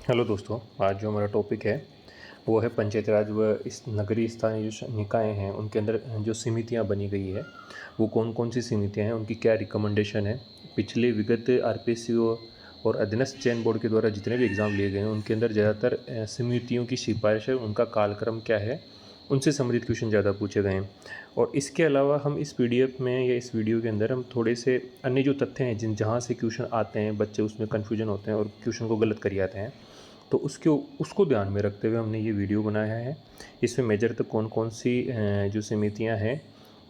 Hello दोस्तों, आज जो हमारा टॉपिक है वो है पंचायती राज व इस नगरीय स्थानीय जो निकाय हैं उनके अंदर जो समितियां बनी गई है वो कौन कौन सी समितियां हैं, उनकी क्या रिकमेंडेशन है। पिछले विगत आरपीएससी और अधीनस्थ चयन बोर्ड के द्वारा जितने भी एग्ज़ाम लिए गए हैं उनके अंदर ज़्यादातर समितियों की सिफारिश है, उनका कालक्रम क्या है, उनसे संबंधित क्वेश्चन ज़्यादा पूछे गए हैं। और इसके अलावा हम इस पीडीएफ में या इस वीडियो के अंदर हम थोड़े से अन्य जो तथ्य हैं जहाँ से क्वेश्चन आते हैं, बच्चे उसमें कन्फ्यूजन होते हैं और क्वेश्चन को गलत कर आते हैं, तो उसको ध्यान में रखते हुए हमने ये वीडियो बनाया है। इसमें मेजर तक कौन कौन सी जो समितियां हैं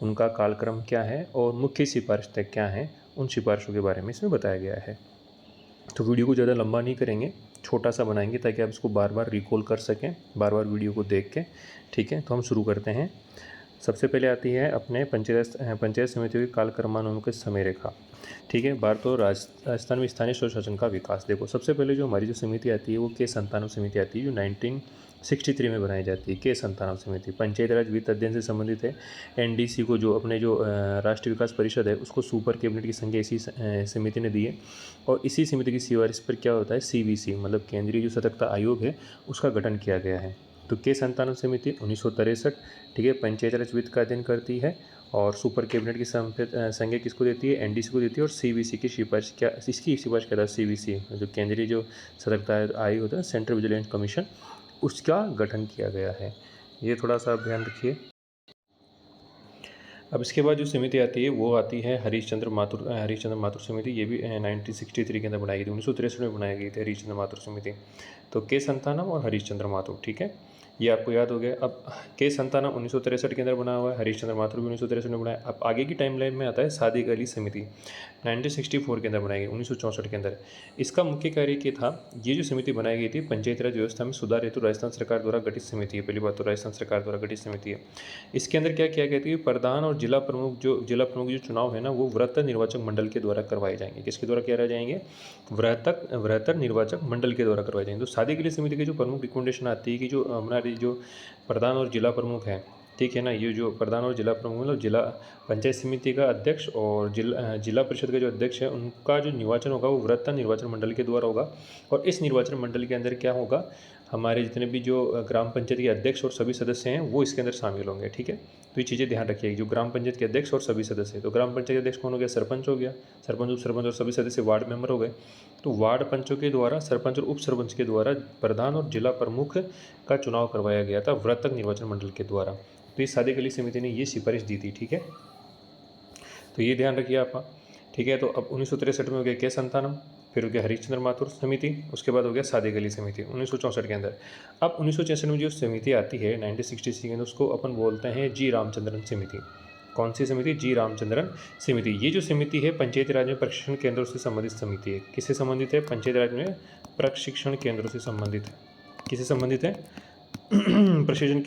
उनका कालक्रम क्या है और मुख्य सिफारिश तक क्या हैं, उन सिफारिशों के बारे में इसमें बताया गया है। तो वीडियो को ज़्यादा लंबा नहीं करेंगे, छोटा सा बनाएंगे ताकि आप इसको बार बार रिकॉल कर सकें, बार बार वीडियो को देख के। ठीक है, तो हम शुरू करते हैं। सबसे पहले आती है अपने पंचायत समितियों की कालक्रमानुसार समय रेखा। ठीक है, बार तो राजस्थान में स्थानीय स्वराज शासन का विकास। देखो, सबसे पहले जो हमारी जो समिति आती है वो K97 समिति आती है, जो 1963 में बनाई जाती है। K97 समिति पंचायत राज वित्त अध्ययन से संबंधित है। एनडीसी को जो अपने जो राष्ट्रीय विकास परिषद है उसको सुपर कैबिनेट की संज्ञा इसी समिति ने दी है। और इसी समिति की सिफारिश पर क्या होता है, CVC मतलब केंद्रीय जो सतर्कता आयोग है उसका गठन किया गया है। तो K97 समिति 1963, ठीक है, पंचायत राज वित्त का अध्ययन करती है और सुपर कैबिनेट की संज्ञा किसको देती है, एनडीसी को देती है। और सीवीसी की सिफारिश क्या, इसकी सिफारिश क्या था, सीवीसी जो केंद्रीय जो सतर्कता आयोग होता है, सेंट्रल विजिलेंस कमीशन, उसका गठन किया गया है। ये थोड़ा सा ध्यान रखिए। अब इसके बाद जो समिति आती है वो आती है हरीशचंद्र माथुर समिति। ये भी 1963 के अंदर बनाई गई थी, 1963 में बनाई गई थी हरीशचंद्र माथुर समिति। तो K97 और हरीशचंद्र माथुर, ठीक है, ये आपको याद हो गया। अब K97 1963 के अंदर बना हुआ है, हरीशचंद्र माथुर भी 1963 में बनाया। अब आगे की टाइमलाइन में आता है सादिक अली समिति, 1964 के अंदर बनाई गई, 1964 के अंदर। इसका मुख्य कार्य क्या था, ये जो समिति बनाई गई थी पंचायती राज व्यवस्था में सुधार हेतु राजस्थान सरकार द्वारा गठित समिति है। पहली बात तो राजस्थान सरकार द्वारा गठित समिति है। इसके अंदर क्या किया गया था कि प्रधान और जिला प्रमुख जो चुनाव है ना वो वृहत्तर निर्वाचक मंडल के द्वारा करवाए जाएंगे। किसके द्वारा कराए जाएंगे, वृहत्तर निर्वाचक मंडल के द्वारा करवाए जाएंगे। तो सादी के लिए समिति की जो प्रमुख रिकमेंडेशन आती है कि जो हमारी जो प्रधान और जिला प्रमुख हैं, ठीक है ना, ये जो प्रधान और जिला प्रमुख मतलब जिला पंचायत समिति का अध्यक्ष और जिला परिषद का जो अध्यक्ष है उनका जो निर्वाचन होगा वो वृहत्तर निर्वाचन मंडल के द्वारा होगा। और इस निर्वाचन मंडल के अंदर क्या होगा, हमारे जितने भी जो ग्राम पंचायत के अध्यक्ष और सभी सदस्य हैं वो इसके अंदर शामिल होंगे। ठीक है, तो ये चीज़ें ध्यान रखिए, जो ग्राम पंचायत के अध्यक्ष और सभी सदस्य। तो ग्राम पंचायत अध्यक्ष कौन हो गया, सरपंच हो गया, सरपंच उप सरपंच और सभी सदस्य वार्ड मेंबर हो गए। तो वार्ड पंचों के द्वारा, सरपंच और उप सरपंच के द्वारा प्रधान और जिला प्रमुख का चुनाव करवाया गया था वृहत्तर निर्वाचन मंडल के द्वारा। तो ये सादिक अली समिति ने ये सिफारिश दी थी। ठीक है, तो ये ध्यान रखिए आप। ठीक है, तो अब 1963 में हो गया K97, फिर हो गया हरीशचंद्र माथुर समिति, उसके बाद हो गया सादिक अली समिति 1964 के अंदर। अब 1966 में जो समिति आती है 1966 के अंदर, उसको अपन बोलते हैं जी रामचंद्रन समिति। कौन सी समिति, जी रामचंद्रन समिति। ये जो समिति है पंचायती राज में प्रशिक्षण केंद्रों से संबंधित समिति है। किससे संबंधित है, पंचायती राज में प्रशिक्षण केंद्रों से संबंधित है। किससे संबंधित है, प्रशिक्षण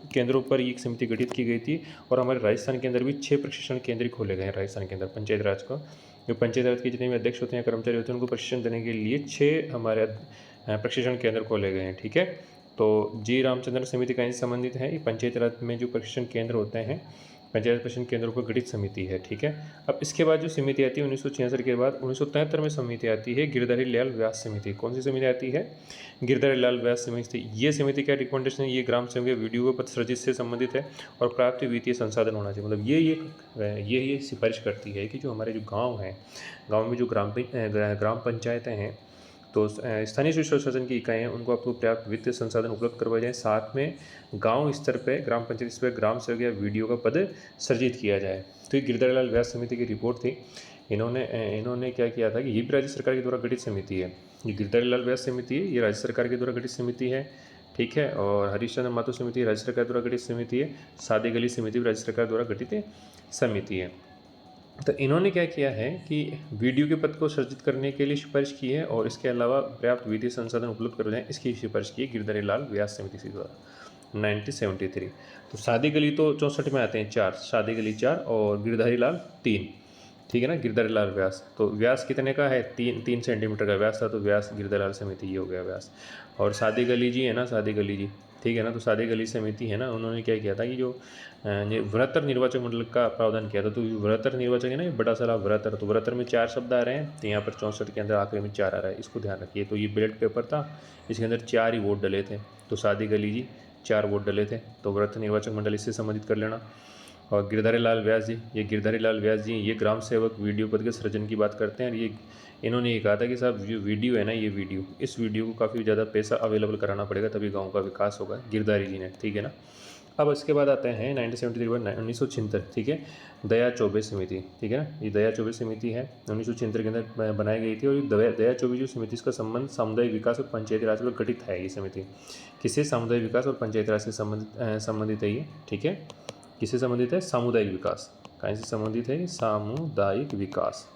केंद्रों पर एक समिति गठित की गई थी। और हमारे राजस्थान के अंदर भी 6 प्रशिक्षण केंद्र खोले गए हैं। राजस्थान के अंदर पंचायत राज का जो पंचायत राज के जितने भी अध्यक्ष होते हैं, कर्मचारी होते हैं, उनको प्रशिक्षण देने के लिए 6 हमारे प्रशिक्षण केंद्र खोले गए हैं। ठीक है, तो जी रामचंद्रन समिति कहीं से संबंधित है, ये पंचायत राज में जो प्रशिक्षण केंद्र होते हैं, पंचायत प्रशिक्षण केंद्रों पर गठित समिति है। ठीक है, अब इसके बाद जो समिति आती है 1966 के बाद 1973 में समिति आती है गिरधारी लाल व्यास समिति। कौन सी समिति आती है, गिरधारी लाल व्यास समिति। ये समिति क्या रिकमेंडेशन है, ये ग्राम सेवक वीडियो व पत्र सृजित से संबंधित है और प्राप्त वित्तीय संसाधन होना चाहिए। मतलब ये सिफारिश करती है कि जो हमारे जो गाँव हैं, गाँव में जो ग्राम पंचायतें हैं, तो स्थानीय स्वराज शासन की इकाइयाँ उनको आपको पर्याप्त वित्तीय संसाधन उपलब्ध करवाए जाएँ। साथ में गांव स्तर पे, ग्राम पंचायत स्तर पर ग्राम सेवक या वीडियो का पद सृजित किया जाए। तो ये गिरधारी लाल व्यास समिति की रिपोर्ट थी। इन्होंने क्या किया था कि ये भी राज्य सरकार के द्वारा गठित समिति है। ये गिरधारी लाल व्यास समिति है, ये राज्य सरकार के द्वारा गठित समिति है। ठीक है, और हरीशचंद्र माथुर समिति राज्य सरकार द्वारा गठित समिति है। सादिक अली समिति भी राज्य सरकार द्वारा गठित समिति है। तो इन्होंने क्या किया है कि वीडियो के पद को सृजित करने के लिए सिफारिश की है और इसके अलावा पर्याप्त वित्तीय संसाधन उपलब्ध कर जाएँ, इसकी सिफारिश की है गिरधारी लाल व्यास समिति से द्वारा 1973। तो सादिक अली तो 64 में आते हैं 4, सादिक अली 4 और गिरधारी लाल 3। ठीक है ना, गिरधारी लाल व्यास, तो व्यास कितने का है, 3 सेंटीमीटर का व्यास था, तो व्यास गिरधारी लाल समिति ये हो गया व्यास। और सादिक अली जी है ना, सादिक अली जी ठीक है ना। तो सादी गली समिति है ना, उन्होंने क्या किया था कि जो ये वृहत्तर निर्वाचक मंडल का प्रावधान किया था। तो वृहत्तर निर्वाचक है ना, ये बड़ा सारा वृहत्तर, तो वृहत्तर में 4 शब्द आ रहे हैं, तो यहाँ पर 64 के अंदर आखिरी में 4 आ रहा है, इसको ध्यान रखिए। तो ये बैलेट पेपर था, इसके अंदर 4 ही वोट डले थे, तो सादी गली जी 4 वोट डले थे, तो वृहत्तर निर्वाचक मंडल इससे संबंधित कर लेना। और गिरधारी लाल व्यास जी, ये गिरधारी लाल व्यास जी ये ग्राम सेवक वीडियो पद के सृजन की बात करते हैं। और ये इन्होंने ये कहा था कि साहब जो वीडियो है ना, ये वीडियो, इस वीडियो को काफ़ी ज़्यादा पैसा अवेलेबल कराना पड़ेगा, तभी गांव का विकास होगा, गिरधारी जी ने, ठीक है ना। अब इसके बाद आते हैं 1973 पर 1976, ठीक है, दया चौबे समिति, ठीक है ना। ये दया चौबे समिति है, 1976 के अंदर बनाई गई थी। और ये दया चौबे जो समिति, इसका संबंध सामुदायिक विकास और पंचायती राज पर गठित है। ये समिति किससे, सामुदायिक विकास और पंचायती राज से संबंधित है ये, ठीक है। किससे संबंधित है, सामुदायिक विकास, कहाँ से संबंधित है, सामुदायिक विकास,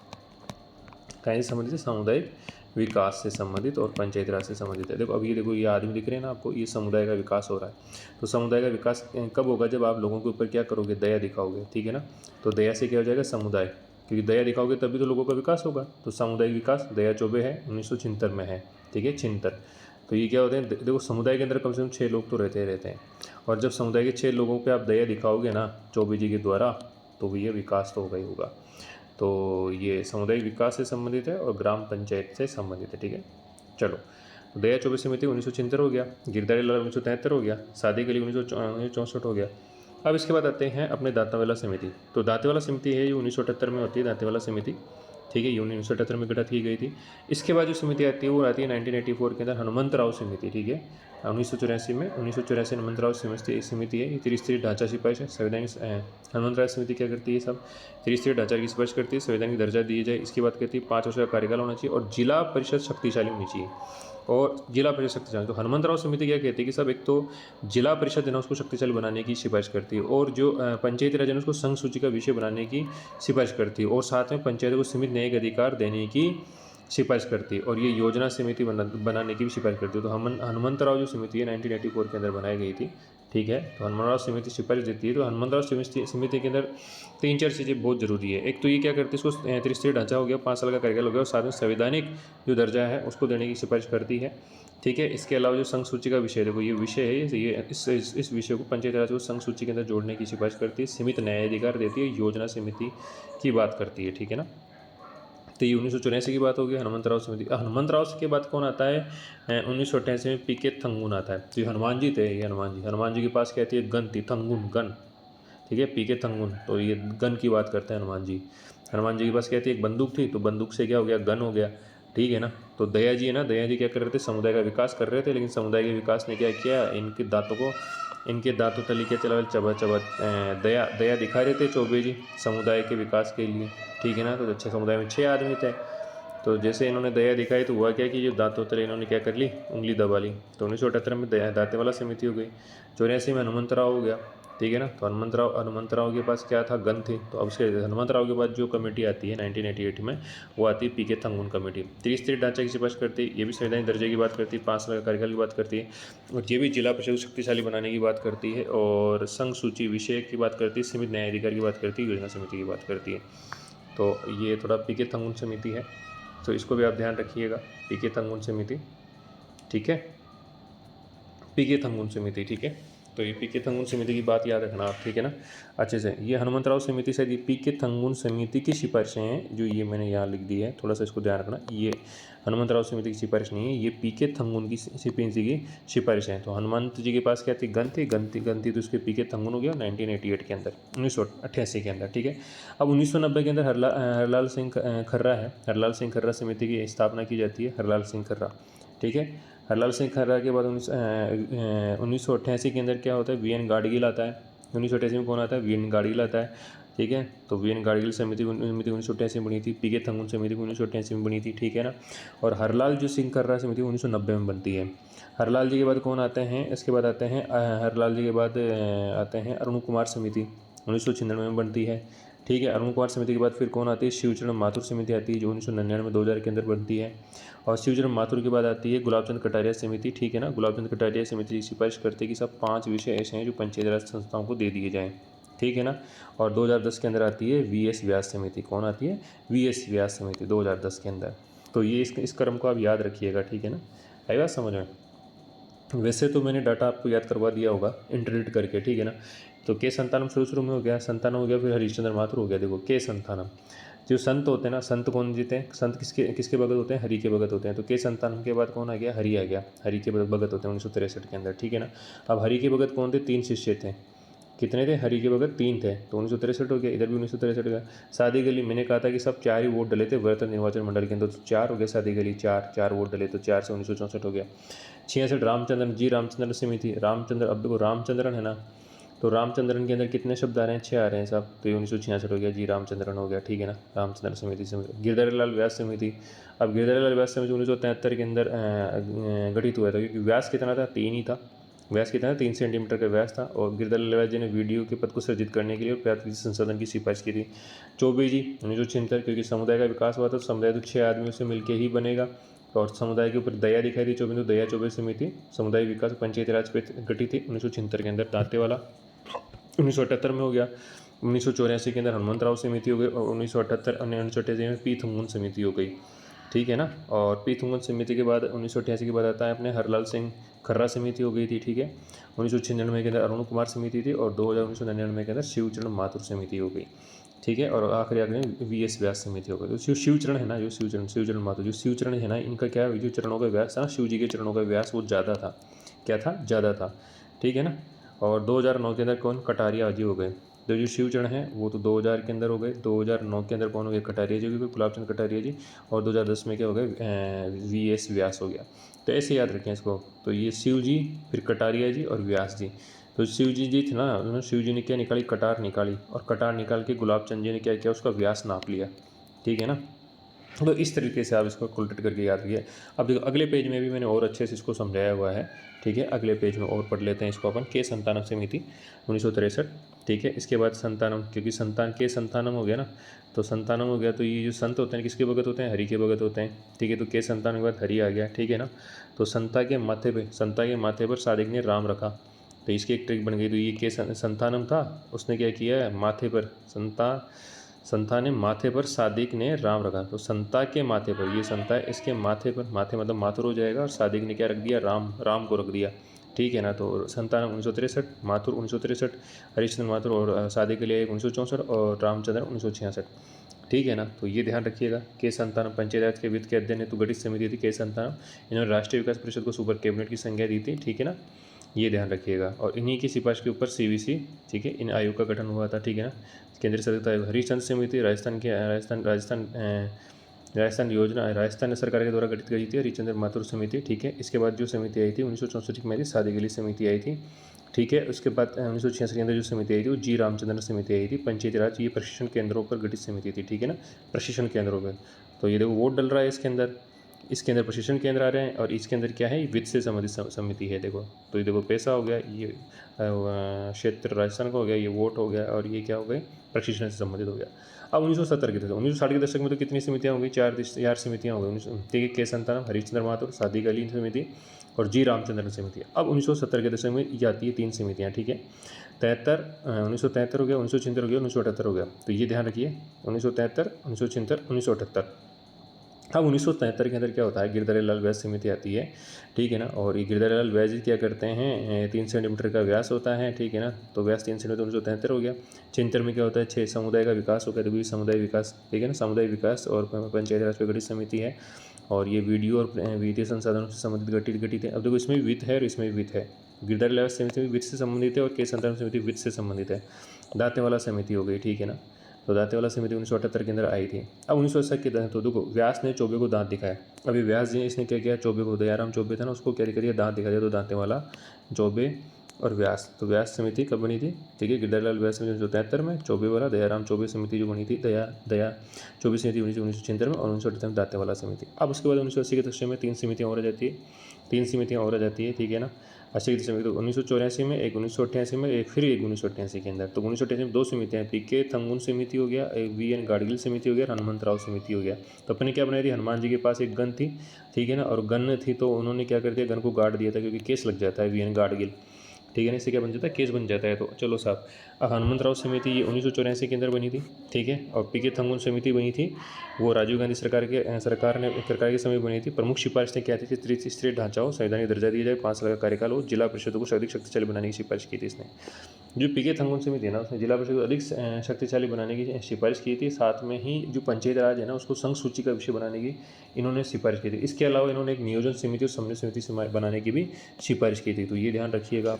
कहाँ से संबंधित है, सामुदायिक विकास से संबंधित और पंचायती राज से संबंधित है। देखो अब ये देखो, ये आदमी दिख रहे हैं ना आपको, ये समुदाय का विकास हो रहा है। तो समुदाय का विकास कब होगा, जब आप लोगों के ऊपर क्या करोगे, दया दिखाओगे, ठीक है ना। तो दया से क्या हो जाएगा, समुदाय, क्योंकि दया दिखाओगे तभी तो लोगों का विकास होगा। तो सामुदायिक विकास दया चौबे है, 1976 में है, ठीक है, 76। तो ये क्या होते हैं, देखो समुदाय के अंदर कम से कम 6 लोग तो रहते हैं, और जब समुदाय के 6 लोगों पे आप दया दिखाओगे ना चौबे जी के द्वारा, तो ये विकास तो होगा ही होगा। तो ये सामुदायिक विकास से संबंधित है और ग्राम पंचायत से संबंधित है, ठीक है। चलो, दया चौबे समिति 1976 हो गया, गिरधारी लाल 1973 हो गया, सादी गली 1964 हो गया। अब इसके बाद आते हैं अपने दांतेवाला समिति। तो दांतेवाला समिति है, ये 1978 में होती है दांतेवाला समिति, ठीक है, ये 1978 में गठित की गई थी। इसके बाद जो समिति आती है वो आती है 1984 के अंदर हनुमंतराव समिति, ठीक है। 1984 में हनुमंतराव समिति है, ये त्रिस्तरीय ढांचा सिफारिश है, संवैधानिक हनुमंतराव समिति क्या करती है सब, त्रिस्तरीय ढांचा की सिफारिश करती है, संवैधानिक दर्जा दिए जाए इसकी बात करती है, 5 वर्ष का कार्यकाल होना चाहिए और जिला परिषद शक्तिशाली होनी चाहिए। और जिला परिषद शक्तिशाली, तो हनुमंतराव समिति क्या कहती है कि सब, एक तो जिला परिषद है ना उसको शक्तिशाली बनाने की सिफारिश करती है, और जो पंचायती राज है उसको संघ सूची का विषय बनाने की सिफारिश करती है, और साथ में पंचायतों को सीमित न्यायिक अधिकार देने की सिफारिश करती है, और ये योजना समिति बनाने की भी सिफारिश करती है। तो हनुमंतराव जो समिति है 1984 के अंदर बनाई गई थी, ठीक है। तो हनुमंतराव समिति सिफारिश देती है। तो हनुमंतराव समिति के अंदर 3-4 चीज़ें बहुत जरूरी है। एक तो ये क्या करती है, इसको त्रिस्तरीय ढांचा हो गया, 5 साल का कार्यकाल हो गया, और साथ में संवैधानिक जो दर्जा है उसको देने की सिफारिश करती है, ठीक है। इसके अलावा जो संघ सूची का विषय, देखो ये विषय है, ये इस विषय को पंचायती राज को संघ सूची के अंदर जोड़ने की सिफारिश करती है, सीमित न्यायाधिकार देती है, योजना समिति की बात करती है, ठीक है ना। तो ये 1984 की बात होगी हनुमंतराव समिति। हनुमंतराव के बाद कौन आता है, 1988 में पीके थंगुन आता है। तो ये हनुमान जी थे, ये हनुमान जी के पास कहती है गन थी, थंगुन गन, ठीक है, पीके थंगुन, तो ये गन की बात करते हैं हनुमान जी के पास कहती है एक बंदूक थी, तो बंदूक से क्या हो गया, गन हो गया, ठीक है ना। तो दया जी है ना, दया जी क्या कर रहे थे, समुदाय का विकास कर रहे थे, लेकिन समुदाय के विकास ने क्या किया, इनके दांतों तली के चला चबा दया दिखा रहे थे चौबे जी समुदाय के विकास के लिए, ठीक है ना। तो अच्छे समुदाय में 6 आदमी थे, तो जैसे इन्होंने दया दिखाई तो हुआ क्या कि जो दांतों तले इन्होंने क्या कर ली, उंगली दबा ली। तो 1978 में दांतेवाला समिति हो गई, 84 में हनुमंतराव हो गया, ठीक है ना। तो हनुमंतराव के पास क्या था, गन थी। तो अब उसके हनुमंतराव के बाद जो कमेटी आती है 1988 में, वो आती है पीके थंगुन कमेटी, त्रिस्तरीय ढांचा की सिफारिश करती है, ये भी संवैधानिक दर्जे की बात करती है, 5 साल का कार्यकाल की बात करती है, और ये भी जिला परिषद शक्तिशाली बनाने की बात करती है, और संघ सूची विषय की बात करती है, सीमित न्यायाधिकार की बात करती है, योजना समिति की बात करती है। तो ये थोड़ा पीके थंगुन समिति है, तो इसको भी आप ध्यान रखिएगा, पीके थंगुन समिति, ठीक है, पीके थंगुन समिति, ठीक है। तो ये पीके थंगुन समिति की बात याद रखना आप, ठीक है ना, अच्छे से। ये हनुमंतराव समिति से, ये पीके थंगुन समिति की सिफारिशें हैं, जो ये मैंने यहाँ लिख दी है, थोड़ा सा इसको ध्यान रखना। ये हनुमंतराव समिति की सिफारिश नहीं है, ये पीके थंगुन की समिति की सिफारिश है। तो हनुमंत जी के पास क्या थी, गन थी, तो उसके पीके थंगुन हो गया 1988 के अंदर, 1988 के अंदर, ठीक है। अब 1990 के अंदर हरलाल सिंह खर्रा है, हरलाल सिंह खर्रा समिति की स्थापना की जाती है, हरलाल सिंह खर्रा, ठीक है। हरलाल सिंह खर्रा के बाद 1988 के अंदर क्या होता है, वी एन गाडगिल आता है। 1988 में कौन आता है, वी एन गाडगिल आता है, ठीक है। तो वी एन गाडगिल समिति 1988 में बनी थी, पीके थंगुन समिति 1988 में बनी थी, ठीक है ना। और हरलाल जो सिंह खर्रा समिति 1990 में बनती है। हरलाल जी के बाद कौन आते हैं, इसके बाद आते हैं हरलाल जी के बाद आते हैं अरुण कुमार समिति, 1996 में बनती है, ठीक है। अरुण कुमार समिति के बाद फिर कौन आती है, शिवचरण माथुर समिति आती है, जो 1999-2000 के अंदर बनती है। और शिवचरण माथुर के बाद आती है गुलाबचंद कटारिया समिति, ठीक है ना। गुलाबचंद कटारिया समिति की सिफारिश करती है कि सब 5 विषय ऐसे हैं जो पंचायती राज संस्थाओं को दे दिए जाएँ, ठीक है ना। और 2010 के अंदर आती है वी.एस. व्यास समिति, कौन आती है, वी.एस. व्यास समिति 2010 के अंदर। तो ये इस क्रम को आप याद रखिएगा, ठीक है ना, आएगा समझ में। वैसे तो मैंने डाटा आपको याद करवा दिया होगा इंटरनेट करके, ठीक है ना। तो के संतानम शुरू में हो गया, संतानम हो गया, फिर हरिश्चंद्र माथुर हो गया। देखो के संतानम, जो संत होते हैं ना, संत कौन जीते हैं, संत किसके किसके भगत होते हैं, हरि के भगत होते हैं। तो के संतानम के बाद कौन आ गया, हरि आ गया, हरि के भगत होते हैं 1963 के अंदर, ठीक है ना। अब हरि के भगत कौन थे, 3 शिष्य थे। कितने थे, हरि के भगत 3 थे, तो 1963 हो गया, इधर भी 1963 हो गया। शादी गली मैंने कहा था कि सब 4 ही वोट डले थे वर्तन निर्वाचन मंडल के अंदर, तो 4 हो गए, शादी गली 4 वोट डले, तो 4 से 1964 हो गया। 66 रामचंद्रन जी, रामचंद्र समिति, रामचंद्र, अब देखो रामचंद्रन है ना, तो रामचंद्रन के अंदर कितने शब्द आ रहे हैं, 6 आ रहे हैं साहब, तो ये 1966 हो गया, जी रामचंद्रन हो गया, ठीक है ना। रामचंद्र समिति गिरधारी लाल व्यास समिति। अब गिरधारी लाल व्यास समिति 1973 के अंदर गठित हुआ था, क्योंकि व्यास कितना था, 3 ही था। व्यास कितना था, 3 सेंटीमीटर का व्यास था। और गिरधारी लाल व्यास जी ने वीडियो के पद को सृजित करने के लिए प्राकृतिक संशोधन की सिफारिश की थी। चौबे जी 1976, क्योंकि समुदाय का विकास हुआ था, तो समुदाय तो 6 आदमियों से मिलकर ही बनेगा, और समुदाय के ऊपर दया दिखाई थी। चौबे, तो दया चौबे समिति समुदाय विकास पंचायती राज पे गठित थी 1976 के अंदर। दांतेवाला 1978 में हो गया। 1984 के अंदर हनुमंतराव समिति हो गई, और 1988 में पी थुंगन समिति हो गई, ठीक है ना। और पी थुंगन समिति के बाद 1988 के बाद आता है अपने हरलाल सिंह खर्रा समिति हो गई थी, ठीक है। 1996 के अंदर अरुण कुमार समिति थी, और 1999 के अंदर शिवचरण माथुर समिति हो गई, ठीक है। और आखिरी VS व्यास समिति हो गई। तो शिवचरण है ना, जो शिवचरण माथुर, जो शिवचरण है ना, इनका क्या, जो चरणों का व्यास था ना, शिव जी के चरणों का व्यास वो ज़्यादा था, क्या था, ज़्यादा था, ठीक है ना। और 2009 के अंदर कौन, कटारिया जी हो गए। तो जो शिवचरण है वो तो 2000 के अंदर हो गए। 2009 के अंदर कौन हो गए, कटारिया जी हो गए, गुलाबचंद कटारिया जी। और 2010 में क्या हो गए, VS व्यास हो गया। तो ऐसे याद रखें इसको। तो ये शिव जी, फिर कटारिया जी और व्यास जी। तो शिव जी थे ना, उन्होंने शिव जी ने क्या निकाली, कटार निकाली, और कटार निकाल के गुलाबचंद जी ने क्या किया, उसका व्यास नाप लिया, ठीक है ना। तो इस तरीके से आप इसको उल्ट करके याद रखिए। अब देखो अगले पेज में भी मैंने और अच्छे से इसको समझाया हुआ है, ठीक है। अगले पेज में और पढ़ लेते हैं इसको अपन। के संतानम समिति 1963, ठीक है। इसके बाद संतानम, क्योंकि संतान के संतानम हो गया ना, तो संतानम हो गया, तो ये जो संत होते हैं किसके भगत होते हैं, हरि के भगत होते हैं, ठीक है। तो के संतान के बाद हरि आ गया, ठीक है ना। तो संता के माथे पर सादिक ने राम रखा, तो इसकी एक ट्रिक बन गई। तो ये के संतानम था, उसने क्या किया है, माथे पर संता ने माथे पर सादिक ने राम रखा। तो संता के माथे पर, ये संता है, इसके माथे पर, माथे मतलब माथुर हो जाएगा, और सादिक ने क्या रख दिया, राम को रख दिया, ठीक है ना। तो संतानम 1963, माथुर 1963, हरिश्चंद्र माथुर और सादिक के लिए 1964, और रामचंद्र 1966, ठीक है ना। तो ये ध्यान रखिएगा। के संतानम पंचायत राज के वित्त के अध्ययन हेतु गठित समिति थी के संतानम। इन्होंने राष्ट्रीय विकास परिषद को सुपर कैबिनेट की संज्ञा दी थी, ठीक है ना, ये ध्यान रखिएगा। और इन्हीं की सिफारिश के ऊपर CVC, ठीक है, इन आयोग का गठन हुआ था, ठीक है ना। केंद्रीय सतर्कता आयोग, हरिश्चंद्र समिति राजस्थान सरकार के द्वारा गठित की थी, हरिश्चंद्र माथुर समिति, ठीक है। इसके बाद जो समिति आई थी 1964 में थी, शादी के लिए समिति आई थी, ठीक है। उसके बाद 1966 के अंदर जो समिति आई थी वो जी रामचंद्र समिति आई थी। पंचायती राज, ये प्रशिक्षण केंद्रों पर गठित समिति थी, ठीक है ना, प्रशिक्षण केंद्रों पर। तो ये देखो वोट डल रहा है इसके अंदर प्रशिक्षण केंद्र आ रहे हैं, और इसके अंदर क्या है, वित्त से संबंधित समिति है, देखो। तो ये देखो पैसा हो गया, ये क्षेत्र राजस्थान का हो गया, ये वोट हो गया, और ये क्या हो गए, प्रशिक्षण से संबंधित हो गया। अब 1970 के दशक, 1960 के दशक में तो कितनी समितियाँ हो गई, 4 समितियाँ हो गई, ठीक है। के संतानम, हरिश्चंद्र माथुर, सादिक अली समिति, और जी रामचंद्रन समिति। अब 1970 के दशक में ये आती है 3 समितियाँ, ठीक है। 1973 हो गया, 1976 हो गया, 1978 हो गया। तो ये ध्यान रखिए, 1973, 1976, 1978। अब 1973 के अंदर क्या होता है, गिरधारी लाल व्यास समिति आती है, ठीक है ना। और ये गिरधारी लाल व्यास जी क्या करते हैं, 3 सेंटीमीटर का व्यास होता है, ठीक है ना। तो व्यास 3 सेंटीमीटर, 1973 हो गया। 76 में क्या होता है, 6 समुदाय का विकास हो गया, तो समुदाय विकास, ठीक है ना, समुदाय विकास और पंचायती राज पर गठित समिति है। और ये वीडियो और वित्तीय संसाधनों से संबंधित गठित है। अब देखो इसमें भी वित्त है और इसमें भी वित्त है। गिरधारी लाल समिति भी वित्त से संबंधित है, और के संतानम समिति वित्त से संबंधित है। दांतेवाला समिति हो गई, ठीक है ना। तो दांतेवाला समिति 1978 के अंदर आई थी। अब 1980 के दशक, तो देखो व्यास ने चौबे को दांत दिखाया। अभी व्यास जी इसने क्या किया, चौबे को, दयाराम चौबे था ना, उसको क्या करिए, दांत दिखा दिया। तो दांतेवाला, चौबे और व्यास, तो व्यास समिति कब बनी थी, ठीक है। गिरधारी लाल व्यास समिति 1973 में, चौबे वाला दयाराम चौबे समिति जो बनी थी, दया चौबे समिति 1976 में, और 1978 में दांतेवाला समिति। अब उसके बाद 1980 के दशक में 3 समितियाँ और आ जाती है, 3 समितियाँ और आ जाती है, ठीक है ना। 80 के दशक में 1984 में, एक 1988 में, एक फिर एक 1988 के अंदर। तो 1988 में 2 समितियाँ, PK थंगुन समिति हो गया, एक VN गाडगिल समिति हो गया, हनुमंतराव समिति हो गया। तो अपने क्या बनाई थी, हनुमान जी के पास एक गन थी, ठीक है ना, और गन थी, तो उन्होंने क्या कर दिया, गन को गाड़ दिया था, क्योंकि केस लग जाता है VN गाडगिल, ठीक है ना, इससे क्या बन जाता है, केस बन जाता है। तो चलो साहब, अब हनुमंतराव समिति ये 1984 के अंदर बनी थी, ठीक है। और पीके थंगुन समिति बनी थी, वो राजीव गांधी सरकार के समय बनी थी। प्रमुख सिफारिशें क्या थी, त्रिस्तरीय ढांचा हो, संवैधानिक दर्जा दिया जाए, 5 साल का कार्यकाल हो, जिला परिषदों को अधिक शक्तिशाली बनाने की सिफारिश की थी इसने। जो पीके थंगुन समिति है ना, उसने जिला परिषद को अधिक शक्तिशाली बनाने की सिफारिश की थी। साथ में ही जो पंचायत राज है ना, उसको संघ सूची का विषय बनाने की इन्होंने सिफारिश की थी। इसके अलावा इन्होंने एक नियोजन समिति और समन्वय समिति बनाने की भी सिफारिश की थी, तो ये ध्यान रखिएगा।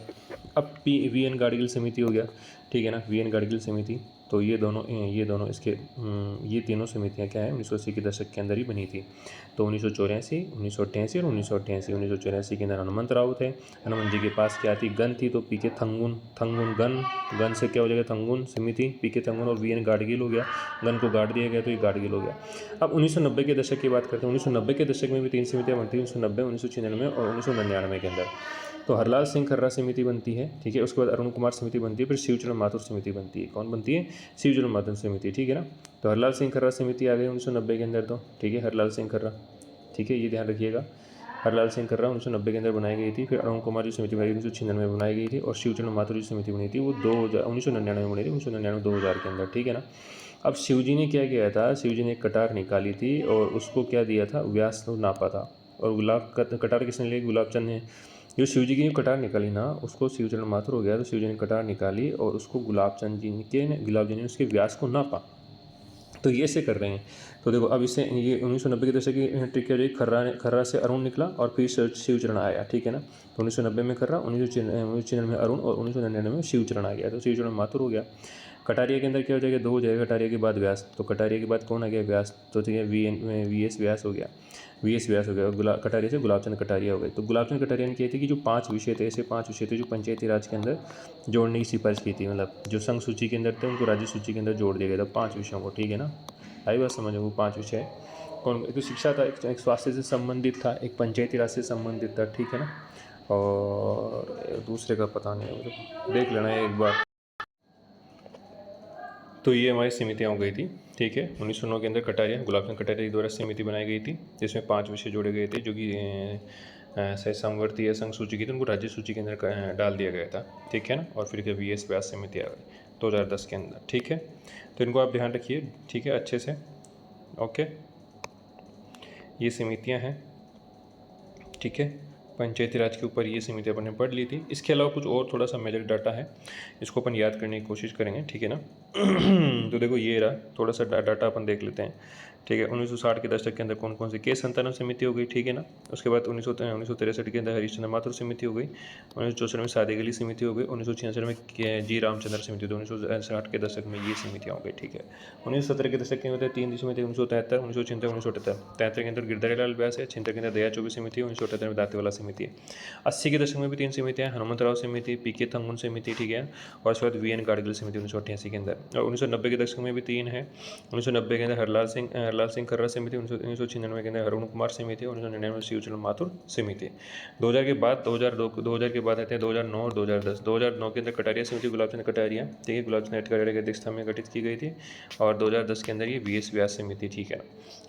अब वी.एन. गाडगिल समिति हो गया, ठीक है ना, वी.एन. गाडगिल समिति। तो ये दोनों इसके ये तीनों समितियाँ क्या है, 1980 के दशक के अंदर ही बनी थी। तो 1984, 1988 और 1988। 1984 के अंदर हनुमंत राव थे, हनुमान जी के पास क्या थी, गन थी, तो पीके थंगुन गन से क्या हो जाएगा, थंगुन समिति, पीके थंगुन और वी.एन. गाडगिल हो गया। गन को गाड़ दिया गया तो ये गाडगिल हो गया। अब 1990 के दशक की बात करते हैं। 1990 के दशक में भी 3 समितियाँ बनती हैं, 1990, 1996 और 1999 के अंदर। तो हरलाल सिंह खर्रा समिति बनती है, ठीक है। उसके बाद अरुण कुमार समिति बनती है, फिर शिवचरण माथुर समिति बनती है। कौन बनती है, शिवचरण माथुर समिति, ठीक है ना। तो हरलाल सिंह खर्रा समिति आ गई 1990 के अंदर, तो ठीक है, हरलाल सिंह खर्रा, ठीक है, ये ध्यान रखिएगा। हरलाल सिंह खर्रा 1990 के अंदर बनाई गई थी। फिर अरुण कुमार की समिति बनाई 1996 में बनाई गई थी। और शिवचरण माथुर की समिति बनी थी, वो 1999 में बनी थी, 1999-2000 के अंदर, ठीक है ना। अब शिवजी ने क्या किया था, शिवजी ने एक कटार निकाली थी और उसको क्या दिया था, व्यास को नापा था। और कटार किसने ली, गुलाबचंद ने। जो शिवजी की कटार निकाली ना, उसको शिवचरण माथुर हो गया, तो शिवजी ने कटार निकाली और उसको गुलाबचंद जी ने उसके व्यास को नापा। तो ये ऐसे कर रहे हैं। तो देखो, अब इससे ये 1990 के दशक की ट्रिक क्या हो जाएगी, खर्रा से अरुण निकला और फिर शिवचरण आया, ठीक है ना। तो 1990 में खर्रा, 1996 में अरुण और 1999 में शिवचरण आ गया, तो शिवचरण माथुर हो गया। कटारिया के अंदर क्या हो जाएगा, 2 हो जाएगा, कटारिया के बाद व्यास। तो कटारिया के बाद कौन आ गया, व्यास। तो ठीक है, वी.एस. व्यास हो गया, कटारिया से गुलाबचंद कटारिया हो गए। तो गुलाबचंद कटारिया ने किए थे कि जो 5 विषय थे, ऐसे 5 विषय थे जो पंचायती राज के अंदर जोड़ने की सिफारिश की थी, मतलब जो संघ सूची के अंदर थे उनको राज्य सूची के अंदर जोड़ दिया गया था 5 विषयों को, ठीक है ना। आई बात समझ, वो 5 विषय कौन, एक तो शिक्षा था, एक स्वास्थ्य से संबंधित था, एक पंचायती राज से संबंधित था, ठीक है ना। और दूसरे का पता नहीं है, मुझे देख लेना है एक बार। तो ये हमारी समितियाँ हो गई थी, ठीक है। 1909 के अंदर कटारिया, गुलाबचंद कटारिया के द्वारा समिति बनाई गई थी, जिसमें 5 विषय जोड़े गए थे, जो कि समवर्ती या संघ सूची की थी, उनको राज्य सूची के अंदर डाल दिया गया था, ठीक है ना। और फिर क्या वी.एस. व्यास समिति आ गई 2010 के अंदर, ठीक है। तो इनको आप ध्यान रखिए, ठीक है, अच्छे से, ओके। ये समितियाँ हैं, ठीक है। पंचायती राज के ऊपर ये समिति अपन ने पढ़ ली थी। इसके अलावा कुछ और थोड़ा सा मेजर डाटा है, इसको अपन याद करने की कोशिश करेंगे, ठीक है ना। तो देखो, ये रहा, थोड़ा सा डाटा अपन देख लेते हैं, ठीक है। 1960 के दशक के अंदर कौन कौन सी के संतानम समिति हो गई, ठीक है ना। उसके बाद 1963 के अंदर हरीशचंद्र माथुर समिति हो गई। 1964 में सादेगली समिति हो गई। 1966 में जी रामचंद्र समिति। तो 1960 के दशक में ये समितियाँ हो गई, ठीक है। 1970 के दशक के अंदर 3 समिति, 1973, 1976, 1978 के अंदर गिरधारी लाल व्यास है। 76 के अंदर दया चौबे समिति है। 1978 में दातेवाला समिति है। 80 के दशक में भी 3 समितियाँ, हनुमंतराव समिति, पीके थंगुन समिति, ठीक है। और उसके बाद वी.एन. गाडगिल समिति 1988 के अंदर। और 1990 के दशक में भी 3 है। 1990 के अंदर हरलाल सिंह खर्रा समिति, 1996 के अंदर अरुण कुमार समिति, 1999 में शिवचरण माथुर समिति। 2000 के बाद 2000 के बाद आते हैं 2009 और 2010। 2009 के अंदर कटारिया समिति, गुलाबचंद कटारिया, ठीक है, गुलाबचंद कटारिया की अध्यक्षता में गठित की गई थी। और 2010 के अंदर ये वी.एस. व्यास समिति, ठीक है।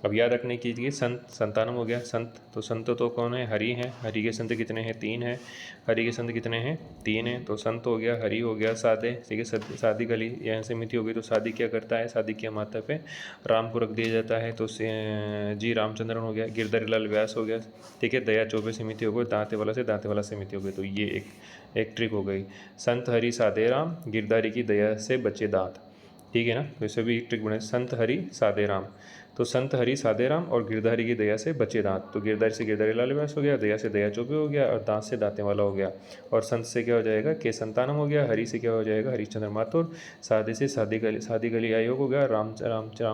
अब याद रखने की चीज़, संतानम हो गया, संत। तो संत तो कौन है, हरि हैं। हरि के संत कितने हैं, 3 हैं। हरि के संत कितने हैं, 3 हैं। तो संत हो गया, हरि हो गया, सादे, ठीक है। सादी गली यहाँ समिति हो गई। तो सादी क्या करता है, सादी के माता पे राम को रख दिया जाता है, तो जी रामचंद्रन हो गया। गिरधारी लाल व्यास हो गया, ठीक है। दया चौबे समिति हो गई। दांतेवाला से दांतेवाला समिति हो गई। तो ये एक ट्रिक हो गई। संत हरि सादे राम, गिरधारी की दया से बचे दांत, ठीक है ना। तो इसे भी एक ट्रिक बने, संत हरि सादे राम। तो संत हरि सादे राम और गिरधारी की दया से बचे दांत। तो गिरधारी से गिरधारी लाल व्यास हो गया, दया से दया चौबे हो गया, और दांत से दांतेवाला हो गया। और संत से क्या हो जाएगा, के संतानम हो गया। हरि से क्या हो जाएगा, हरिश्चंद्र माथुर। सादे से सादी गली आयोग हो गया। राम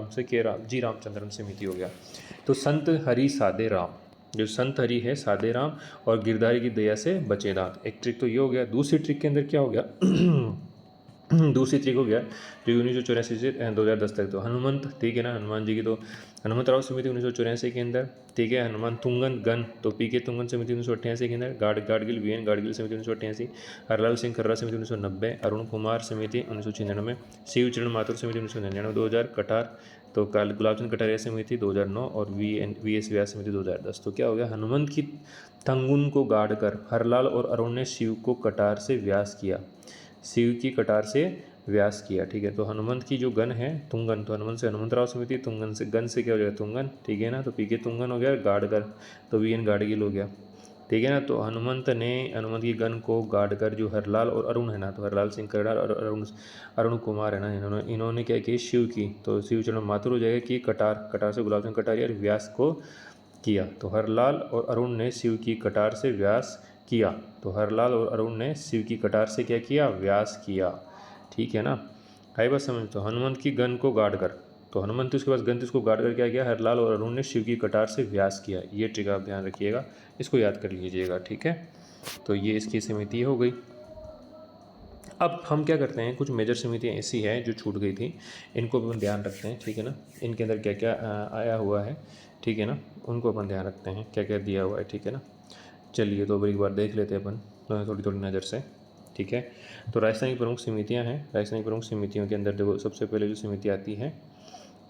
से जी रामचंद्रन समिति हो गया। तो संत हरि सादे राम, जो संत हरि है सादे राम और गिरधारी की दया से बचे दांत, एक ट्रिक तो ये हो गया। दूसरी ट्रिक के अंदर क्या हो गया दूसरी ट्रिक हो गया जो 1984 से 2010 तक। तो हनुमंत, ठीक है ना, हनुमान जी की तो हनुमंतराव समिति 1984 के अंदर, ठीक है। हनुमान तुंगन गन, तो पीके तुंगन समिति 1988 के अंदर। गाडगिल वी.एन. गाडगिल समिति 1988। हरलाल सिंह खर्रा समिति 1990। अरुण कुमार समिति 1996। शिवचरण माथुर समिति 1999। 2000 कटार तो काल गुलाब चंद कटारिया समिति 2009 और वी एस व्यास समिति 2010। तो क्या हो गया, हनुमंत की थंगुन को गाड़ कर हरलाल और अरुण ने शिव को कटार से व्यास किया, शिव की कटार से व्यास किया। ठीक है, तो हनुमंत की जो गन है तुंगन, तो हनुमंत से हनुमंतराव समिति, तुंगन से गन से क्या हो जाएगा तुंगन। ठीक है ना, तो पी के तुंगन हो गया, गाड़कर तो वी एन गाड़गिल हो गया। ठीक है ना, तो हनुमंत की गन को गाड़कर जो हरलाल और अरुण है ना, तो हरलाल सिंह कराड़ और अरुण कुमार है ना, इन्होंने क्या की शिव की, तो शिव चरण माथुर हो जाएगा कि कटार से गुलाब चंद कटारिया और व्यास को किया। तो हरलाल और अरुण ने शिव की कटार से व्यास किया, तो हरलाल और अरुण ने शिव की कटार से क्या किया, व्यास किया। ठीक है ना, आई बात समझ। तो हनुमंत की गन को गाड़ कर, तो हनुमंत उसके पास गन थी, उसको गाड़ कर क्या किया, हरलाल और अरुण ने शिव की कटार से व्यास किया। ये ट्रिक आप ध्यान रखिएगा, इसको याद कर लीजिएगा। ठीक है, तो ये इसकी समिति हो गई। अब हम क्या करते हैं, कुछ मेजर समितियाँ ऐसी हैं जो छूट गई थी, इनको भी हम ध्यान रखते हैं। ठीक है ना, इनके अंदर क्या क्या आया हुआ है, ठीक है ना, उनको अपन ध्यान रखते हैं, क्या क्या दिया हुआ है। ठीक है ना, चलिए तो एक बार देख लेते हैं अपन थोड़ी थोड़ी नज़र से। ठीक है, तो राजस्थान की प्रमुख समितियां हैं। राजस्थान की प्रमुख समितियों के अंदर देखो, सबसे पहले जो समिति आती है,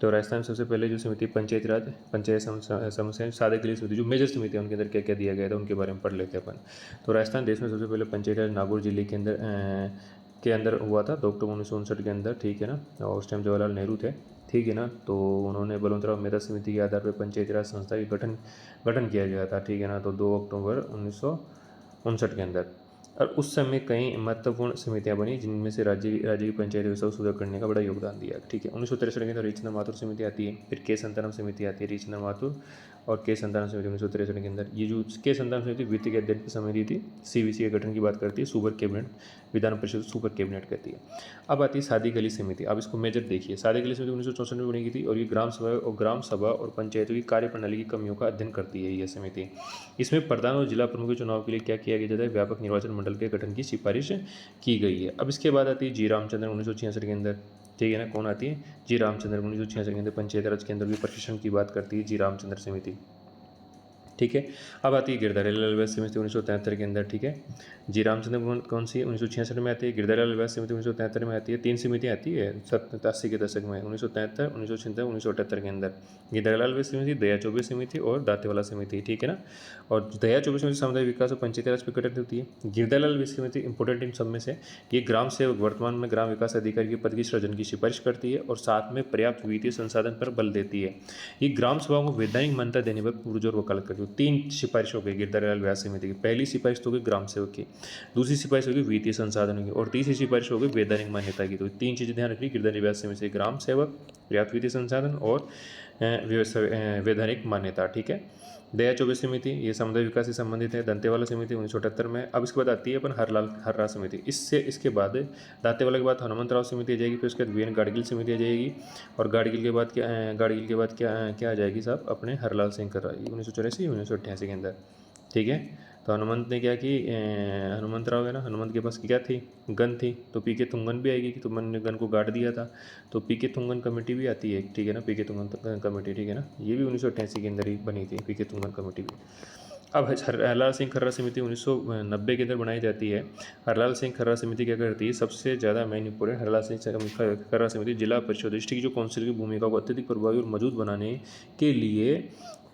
तो राजस्थान में सबसे पहले जो समिति पंचायत राज पंचायत समस्या सादे के लिए समिति, जो मेजर समिति है उनके अंदर क्या क्या दिया गया था उनके बारे में पढ़ लेते हैं अपन। तो राजस्थान देश में सबसे पहले पंचायत राज नागौर जिले के अंदर हुआ था 2 अक्टूबर 1959 के अंदर। ठीक है ना, और उस टाइम जवाहरलाल नेहरू थे। ठीक है ना, तो उन्होंने बलवंतराव मेहता समिति के आधार पर पंचायती राज संस्था की गठन किया गया था। ठीक है ना, तो 2 अक्टूबर 1959 के अंदर। और उस समय कई महत्वपूर्ण समितियां बनी, जिनमें से राज्य की पंचायत व्यवस्था को सुधार करने का बड़ा योगदान दिया। ठीक है, 1963 के अंदर रीचंद्र माथुर समिति आती है, फिर के संतानम समिति आती है, रीचंद्र माथुर और के संतानम समिति 1963 के अंदर। ये जो के संतानम समिति वित्त के अध्ययन की समिति थी, सीवीसी के गठन की बात करती है, super cabinet Vidhan Parishad super cabinet कहती है। अब आती है सादी गली समिति। अब इसको मेजर देखिए, सादी गली समिति 1964 में बनी थी और ये ग्राम सभा और पंचायतों की कार्यप्रणाली की कमियों का अध्ययन करती है। यह समिति, इसमें प्रधान और जिला प्रमुख के चुनाव के लिए क्या किया गया जाता है, व्यापक निर्वाचन मंडल के गठन की सिफारिश की गई है। अब इसके बाद आती है जी रामचंद्र 1966 के अंदर। ठीक है ना, कौन आती है, जी रामचंद्र 1966 के अंदर पंचायत राज के अंदर भी प्रशिक्षण की बात करती है जी रामचंद्र समिति। ठीक है, अब आती है गिरधारीलाल व्यास समिति 1973 के अंदर। ठीक है, जी रामचंद्र कौन सी 1966 में आती है, गिरधारीलाल व्यास समिति 1973 में आती है। 3 समितियाँ आती है 80 के दशक में, 1973, 1976, 1978 के अंदर। गिरधारीलाल व्यास समिति, दया चौबे समिति और दांतेवाला समिति। ठीक है ना, और दया चौबे समिति सामुदायिक विकास और पंचायती राज पर गठित होती है। गिरधारीलाल व्यास समिति इंपॉर्टेंट इन सब में से, ये ग्राम सेवक वर्तमान में ग्राम विकास अधिकारी के पद की सृजन की सिफारिश करती है और साथ में पर्याप्त वित्तीय संसाधन पर बल देती है। ये ग्राम सभाओं को वैधानिक मान्यता देने पर पुरजोर वकालत करती है। 3 सिफारिश हो गई गिरधारीलाल व्यास समिति की। पहली सिफारिश तो होगी ग्राम सेवक की, दूसरी सिफारिश होगी वित्तीय संसाधनों की और तीसरी सिफारिश हो गई वैधानिक मान्यता की। तो 3 चीज़ें ध्यान रखनी गिरधारीलाल व्यास समिति, ग्राम सेवक, पर्याप्त वित्तीय संसाधन और वैधानिक मान्यता। ठीक है, दया चौबे समिति ये सामुदायिक विकास से संबंधित है। दंतेवाला समिति 1978 में। अब इसके बाद आती है अपन हर्रा समिति। इसके बाद दांतेवाला के बाद हनुमंतराव समिति आ जाएगी, फिर उसके बाद वी एन गाड़गिल समिति आ जाएगी और गाड़गिल के बाद क्या आ जाएगी साहब, अपने हरलाल सिंह कर्रा 1984 1988 के अंदर। ठीक है, तो हनुमंत ने क्या की, हनुमंतराव है ना, हनुमंत के पास क्या थी, गन थी, तो पी के तुंगन भी आएगी कि तुंगन ने गन को गाड़ दिया था, तो पी के तुंगन कमेटी भी आती है। ठीक है ना, पी के तुंगन कमेटी, ठीक है ना, ये भी 1988 के अंदर ही बनी थी पी के तुंगन कमेटी भी। अब हरलाल सिंह खर्रा समिति 1990 के अंदर बनाई जाती है। हरलाल सिंह खर्रा समिति क्या करती है, सबसे ज़्यादा मेन इंपॉर्टेंट, हरलाल सिंह खर्रा समिति जिला परिषद डिस्ट्रिक्ट जो काउंसिल की भूमिका को अत्यधिक प्रभावी और मजबूत बनाने के लिए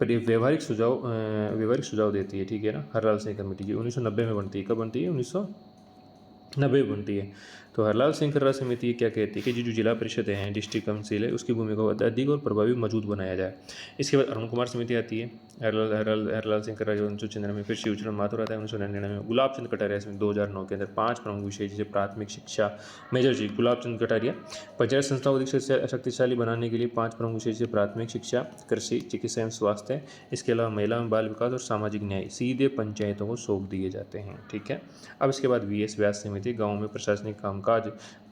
व्यवहारिक सुझाव देती है। ठीक है ना, हरलाल सिंह कमेटी की 1990 में बनती है। कब बनती है, 1990 में बनती है। तो हरलाल सिंह खर्रा समिति क्या कहती है कि जो जिला परिषद है, डिस्ट्रिक्ट काउंसिल है, उसकी भूमिका को अधिक और प्रभावी मजबूत बनाया जाए। इसके बाद अरुण कुमार समिति आती है। हरलाल सिंह खर्रा 1996 में, फिर शिवचरण माथुर आता है 1999 में। गुलाब चंद कटारिया समिति 2009 के अंदर। 5 प्रमुख विषय जैसे प्राथमिक शिक्षा, मेजर जी गुलाब चंद कटारिया। पंचायत संस्थाओं को अधिक शक्तिशाली बनाने के लिए 5 प्रमुख विषय जैसे प्राथमिक शिक्षा, कृषि, चिकित्सा एवं स्वास्थ्य, इसके अलावा महिला एवं बाल विकास और सामाजिक न्याय सीधे पंचायतों को सौंप दिए जाते हैं। ठीक है, अब इसके बाद वी एस व्यास समिति, गाँव में प्रशासनिक कामकाज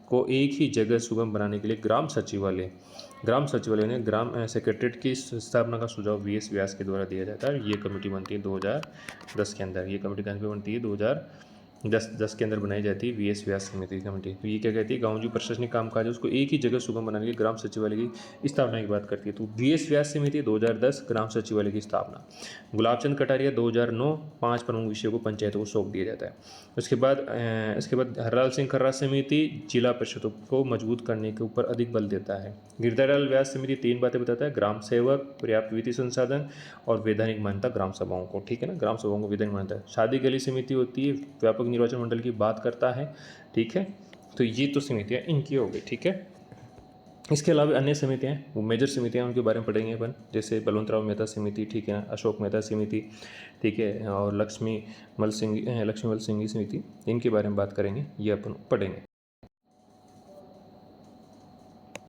को एक ही जगह सुगम बनाने के लिए ग्राम सचिवालय ने ग्राम सेक्रेटरीट की स्थापना का सुझाव वी एस व्यास के द्वारा दिया जाता है। ये कमेटी बनती है 2010 के अंदर। ये कमेटी कहाँ पे बनती है, 10 के अंदर बनाई जाती है VS व्यास समिति कमेटी। तो ये क्या कहती है, गाँव जो प्रशासनिक कामकाज है उसको एक ही जगह सुगम बनाने के लिए ग्राम सचिवालय की स्थापना की बात करती है। तो VS व्यास समिति 2010 ग्राम सचिवालय की स्थापना। गुलाबचंद कटारिया 2009 5 प्रमुख विषयों को पंचायतों को सौंप दिया जाता है। उसके बाद हरलाल सिंह खर्रा समिति जिला परिषदों को मजबूत करने के ऊपर अधिक बल देता है। गिरधारीलाल व्यास समिति 3 बातें बताता है, ग्राम सेवक, पर्याप्त वित्तीय संसाधन और वैधानिक मान्यता ग्राम सभाओं को, ठीक है ना, ग्राम सभाओं को वैधानिक मान्यता। शादी गली समिति होती है, व्यापक निर्वाचन मंडल की बात करता है, ठीक है। तो ये तो समितियाँ इनकी हो गई, ठीक है। इसके अलावा अन्य समितियाँ, वो मेजर समितियाँ, उनके बारे में पढ़ेंगे अपन, जैसे बलवंतराव मेहता समिति, ठीक है, अशोक मेहता समिति, ठीक है, और लक्ष्मीमल सिंह समिति, इनके बारे में बात करेंगे, ये अपन पढ़ेंगे।